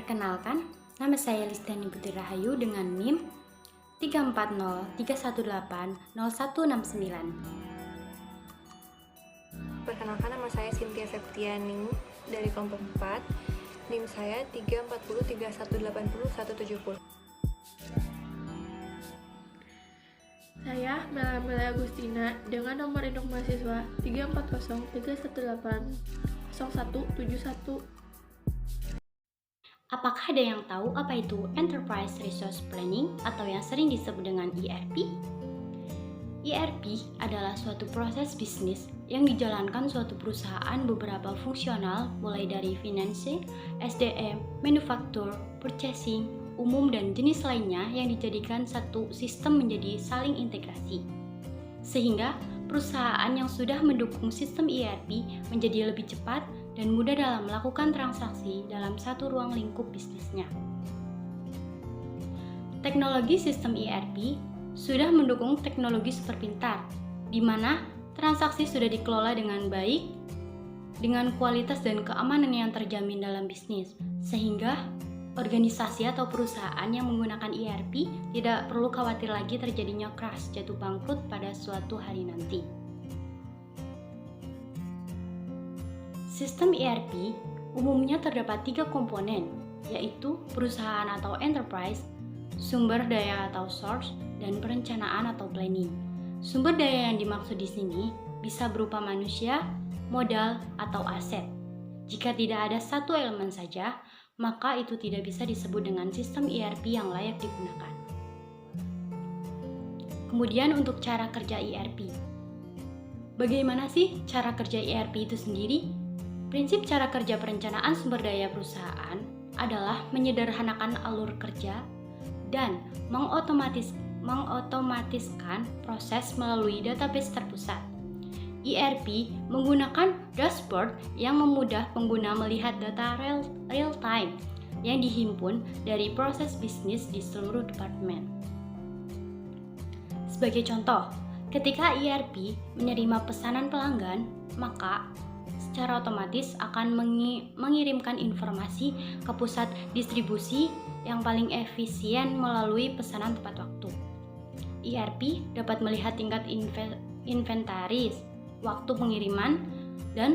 Perkenalkan, nama saya Listani Putri Rahayu dengan NIM 34031180169. Perkenalkan, nama saya Cynthia Septiani dari kelompok 4. NIM saya 3403180 170. Saya Mela Agustina dengan nomor induk mahasiswa 34031180171. Apakah ada yang tahu apa itu Enterprise Resource Planning atau yang sering disebut dengan ERP? ERP adalah suatu proses bisnis yang dijalankan suatu perusahaan beberapa fungsional mulai dari finance, SDM, manufaktur, purchasing, umum dan jenis lainnya yang dijadikan satu sistem menjadi saling integrasi. Sehingga perusahaan yang sudah mendukung sistem ERP menjadi lebih cepat dan mudah dalam melakukan transaksi dalam satu ruang lingkup bisnisnya. Teknologi sistem ERP sudah mendukung teknologi super pintar, di mana transaksi sudah dikelola dengan baik, dengan kualitas dan keamanan yang terjamin dalam bisnis, sehingga organisasi atau perusahaan yang menggunakan ERP tidak perlu khawatir lagi terjadinya crash jatuh bangkrut pada suatu hari nanti. Sistem ERP umumnya terdapat 3 komponen, yaitu perusahaan atau enterprise, sumber daya atau source, dan perencanaan atau planning. Sumber daya yang dimaksud di sini bisa berupa manusia, modal, atau aset. Jika tidak ada satu elemen saja, maka itu tidak bisa disebut dengan sistem ERP yang layak digunakan. Kemudian untuk cara kerja ERP. Bagaimana sih cara kerja ERP itu sendiri? Prinsip cara kerja perencanaan sumber daya perusahaan adalah menyederhanakan alur kerja dan mengotomatiskan proses melalui database terpusat. ERP menggunakan dashboard yang memudah pengguna melihat data real time yang dihimpun dari proses bisnis di seluruh departemen. Sebagai contoh, ketika ERP menerima pesanan pelanggan, maka secara otomatis akan mengirimkan informasi ke pusat distribusi yang paling efisien melalui pesanan tepat waktu. ERP dapat melihat tingkat inventaris, waktu pengiriman, dan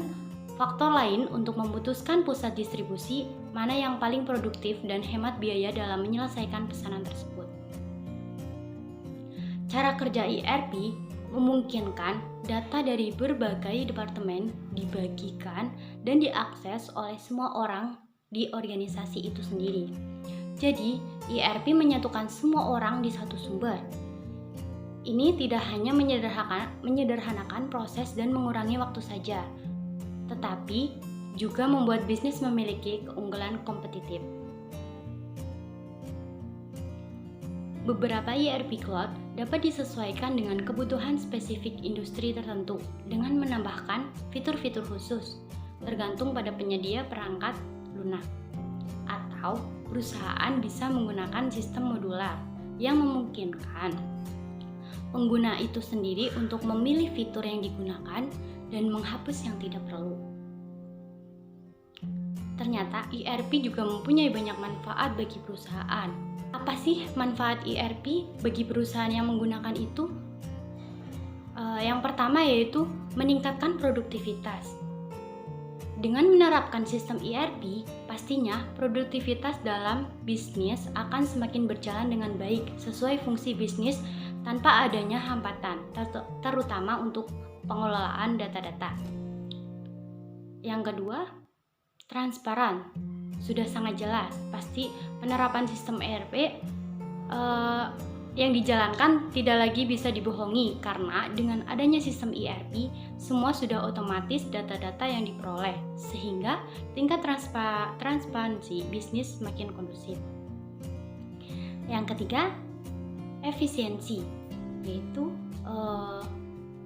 faktor lain untuk memutuskan pusat distribusi mana yang paling produktif dan hemat biaya dalam menyelesaikan pesanan tersebut. Cara kerja ERP memungkinkan data dari berbagai departemen dibagikan dan diakses oleh semua orang di organisasi itu sendiri. Jadi, ERP menyatukan semua orang di satu sumber. Ini tidak hanya menyederhanakan proses dan mengurangi waktu saja, tetapi juga membuat bisnis memiliki keunggulan kompetitif. Beberapa ERP cloud dapat disesuaikan dengan kebutuhan spesifik industri tertentu dengan menambahkan fitur-fitur khusus tergantung pada penyedia perangkat lunak. Atau perusahaan bisa menggunakan sistem modular yang memungkinkan pengguna itu sendiri untuk memilih fitur yang digunakan dan menghapus yang tidak perlu. Ternyata ERP juga mempunyai banyak manfaat bagi perusahaan. Apa sih manfaat ERP bagi perusahaan yang menggunakan itu? Yang pertama yaitu meningkatkan produktivitas. Dengan menerapkan sistem ERP, pastinya produktivitas dalam bisnis akan semakin berjalan dengan baik sesuai fungsi bisnis tanpa adanya hambatan, terutama untuk pengelolaan data-data. Yang kedua, transparan. Sudah sangat jelas, pasti penerapan sistem ERP yang dijalankan tidak lagi bisa dibohongi karena dengan adanya sistem ERP, semua sudah otomatis data-data yang diperoleh, sehingga tingkat transparansi bisnis semakin kondusif. Yang ketiga, efisiensi, yaitu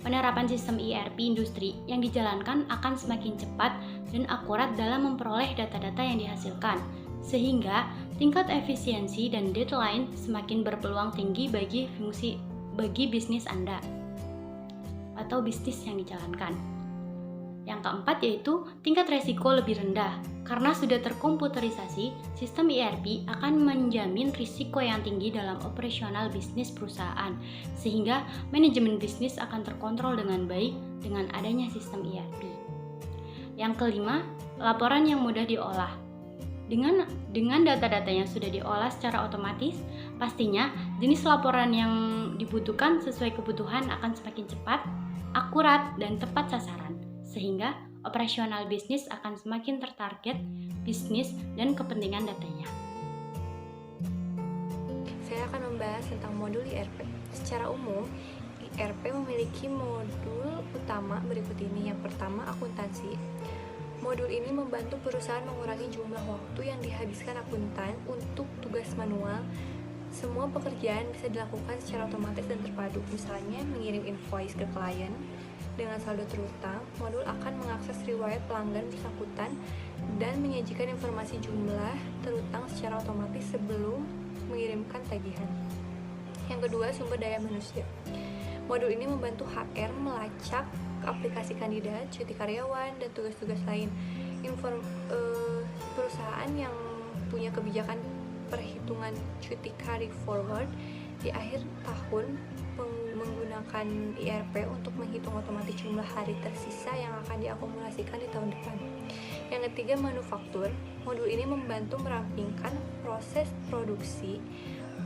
penerapan sistem ERP industri yang dijalankan akan semakin cepat dan akurat dalam memperoleh data-data yang dihasilkan, sehingga tingkat efisiensi dan deadline semakin berpeluang tinggi bagi bisnis Anda atau bisnis yang dijalankan. Yang keempat yaitu tingkat resiko lebih rendah. Karena sudah terkomputerisasi, sistem ERP akan menjamin risiko yang tinggi dalam operasional bisnis perusahaan, sehingga manajemen bisnis akan terkontrol dengan baik dengan adanya sistem ERP. Yang kelima, laporan yang mudah diolah. Dengan data-data yang sudah diolah secara otomatis, pastinya jenis laporan yang dibutuhkan sesuai kebutuhan akan semakin cepat, akurat, dan tepat sasaran, sehingga operasional bisnis akan semakin tertarget bisnis dan kepentingan datanya. Saya akan membahas tentang modul IRP. Secara umum, IRP memiliki modul utama berikut ini. Yang pertama, akuntansi. Modul ini membantu perusahaan mengurangi jumlah waktu yang dihabiskan akuntan untuk tugas manual. Semua pekerjaan bisa dilakukan secara otomatis dan terpadu. Misalnya, mengirim invoice ke klien. Dengan saldo terutang, modul akan mengakses riwayat pelanggan bersangkutan dan menyajikan informasi jumlah terutang secara otomatis sebelum mengirimkan tagihan. Yang kedua, sumber daya manusia. Modul ini membantu HR melacak aplikasi kandidat, cuti karyawan, dan tugas-tugas lain. Perusahaan yang punya kebijakan perhitungan cuti carry forward di akhir tahun menggunakan IRP untuk menghitung otomatis jumlah hari tersisa yang akan diakumulasikan di tahun depan. Yang ketiga, manufaktur. Modul ini membantu merampingkan proses produksi,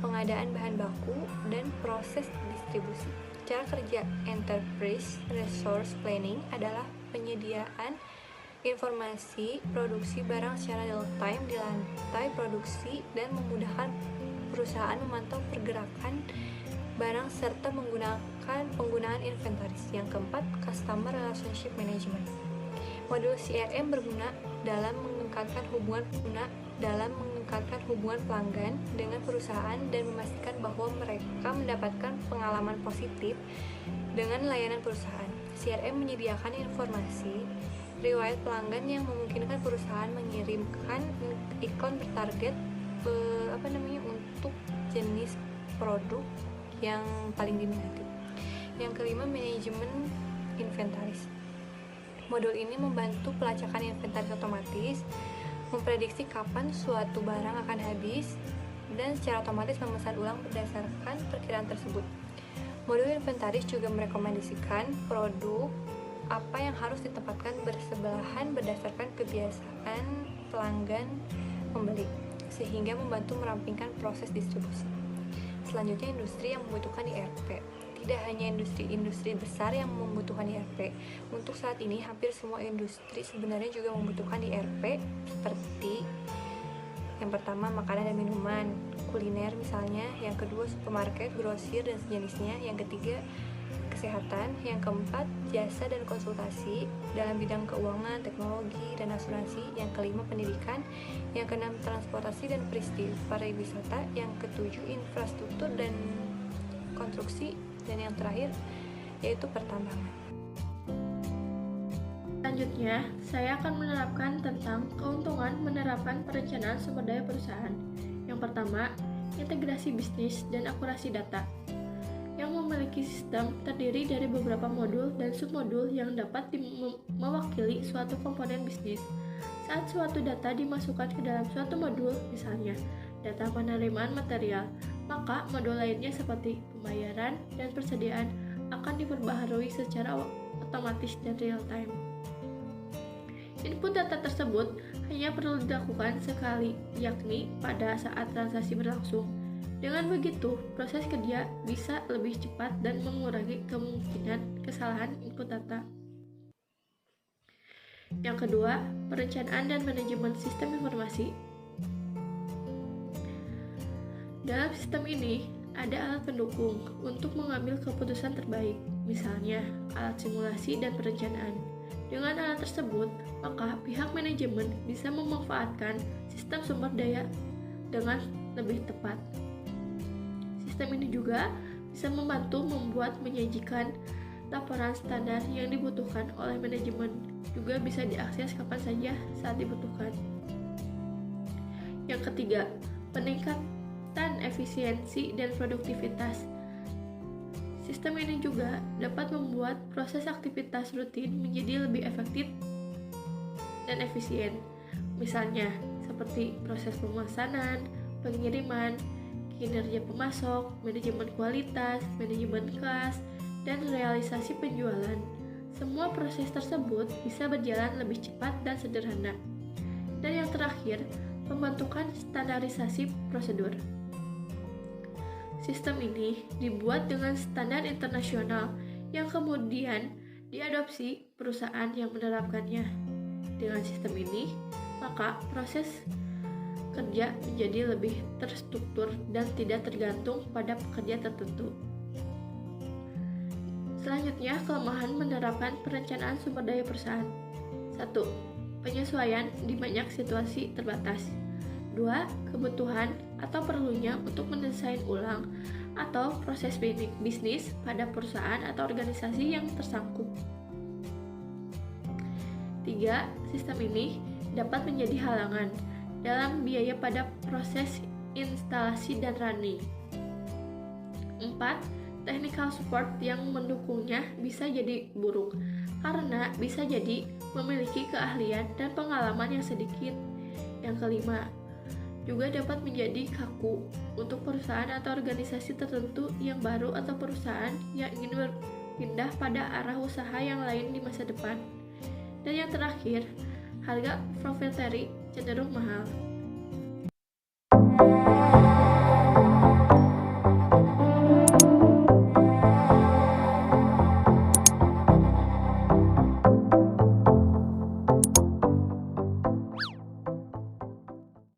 pengadaan bahan baku, dan proses distribusi. Cara kerja Enterprise Resource Planning adalah penyediaan informasi produksi barang secara real time di lantai produksi dan memudahkan perusahaan memantau pergerakan barang serta penggunaan inventaris. Yang keempat, Customer Relationship Management. Modul CRM berguna dalam mengekatkan hubungan pelanggan dengan perusahaan dan memastikan bahwa mereka mendapatkan pengalaman positif dengan layanan perusahaan. CRM menyediakan informasi riwayat pelanggan yang memungkinkan perusahaan mengirimkan iklan bertarget untuk jenis produk yang paling diminati. Yang kelima, manajemen inventaris. Modul ini membantu pelacakan inventaris otomatis, memprediksi kapan suatu barang akan habis, dan secara otomatis memesan ulang berdasarkan perkiraan tersebut. Modul inventaris juga merekomendasikan produk apa yang harus ditempatkan bersebelahan berdasarkan kebiasaan pelanggan membeli, sehingga membantu merampingkan proses distribusi. Selanjutnya, industri yang membutuhkan IRP. Tidak hanya industri besar yang membutuhkan IRP. Untuk saat ini, hampir semua industri sebenarnya juga membutuhkan IRP, seperti yang pertama, makanan dan minuman, kuliner misalnya. Yang kedua, supermarket, grosir, dan sejenisnya. Yang ketiga, kesehatan. Yang keempat, jasa dan konsultasi dalam bidang keuangan, teknologi, dan asuransi. Yang kelima, pendidikan. Yang keenam, transportasi dan pariwisata. Yang ketujuh, infrastruktur dan konstruksi. Dan yang terakhir, yaitu pertambangan. Selanjutnya, saya akan menerapkan tentang keuntungan menerapkan perencanaan sumber daya perusahaan. Yang pertama, integrasi bisnis dan akurasi data. Yang memiliki sistem terdiri dari beberapa modul dan submodul yang dapat mewakili suatu komponen bisnis. Saat suatu data dimasukkan ke dalam suatu modul, misalnya data penerimaan material, maka modul lainnya seperti pembayaran dan persediaan akan diperbaharui secara otomatis dan real time. Input data tersebut hanya perlu dilakukan sekali, yakni pada saat transaksi berlangsung. Dengan begitu, proses kerja bisa lebih cepat dan mengurangi kemungkinan kesalahan input data. Yang kedua, perencanaan dan manajemen sistem informasi. Dalam sistem ini, ada alat pendukung untuk mengambil keputusan terbaik, misalnya alat simulasi dan perencanaan. Dengan alat tersebut, maka pihak manajemen bisa memanfaatkan sistem sumber daya dengan lebih tepat. Sistem ini juga bisa membantu menyajikan laporan standar yang dibutuhkan oleh manajemen, juga bisa diakses kapan saja saat dibutuhkan. Yang ketiga, peningkatan efisiensi dan produktivitas. Sistem ini juga dapat membuat proses aktivitas rutin menjadi lebih efektif dan efisien. Misalnya, seperti proses pemesanan, pengiriman, kinerja pemasok, manajemen kualitas, manajemen kas, dan realisasi penjualan. Semua proses tersebut bisa berjalan lebih cepat dan sederhana. Dan yang terakhir, pembentukan standarisasi prosedur. Sistem ini dibuat dengan standar internasional yang kemudian diadopsi perusahaan yang menerapkannya. Dengan sistem ini, maka proses kerja menjadi lebih terstruktur dan tidak tergantung pada pekerja tertentu. Selanjutnya, kelemahan menerapkan perencanaan sumber daya perusahaan. 1. Penyesuaian di banyak situasi terbatas. 2. Kebutuhan atau perlunya untuk mendesain ulang atau proses bisnis pada perusahaan atau organisasi yang tersangkut. 3. Sistem ini dapat menjadi halangan dalam biaya pada proses instalasi dan running. 4. Technical support yang mendukungnya bisa jadi buruk karena bisa jadi memiliki keahlian dan pengalaman yang sedikit. Yang kelima, juga dapat menjadi kaku untuk perusahaan atau organisasi tertentu yang baru atau perusahaan yang ingin berpindah pada arah usaha yang lain di masa depan. Dan yang terakhir, harga proprietary cenderung mahal.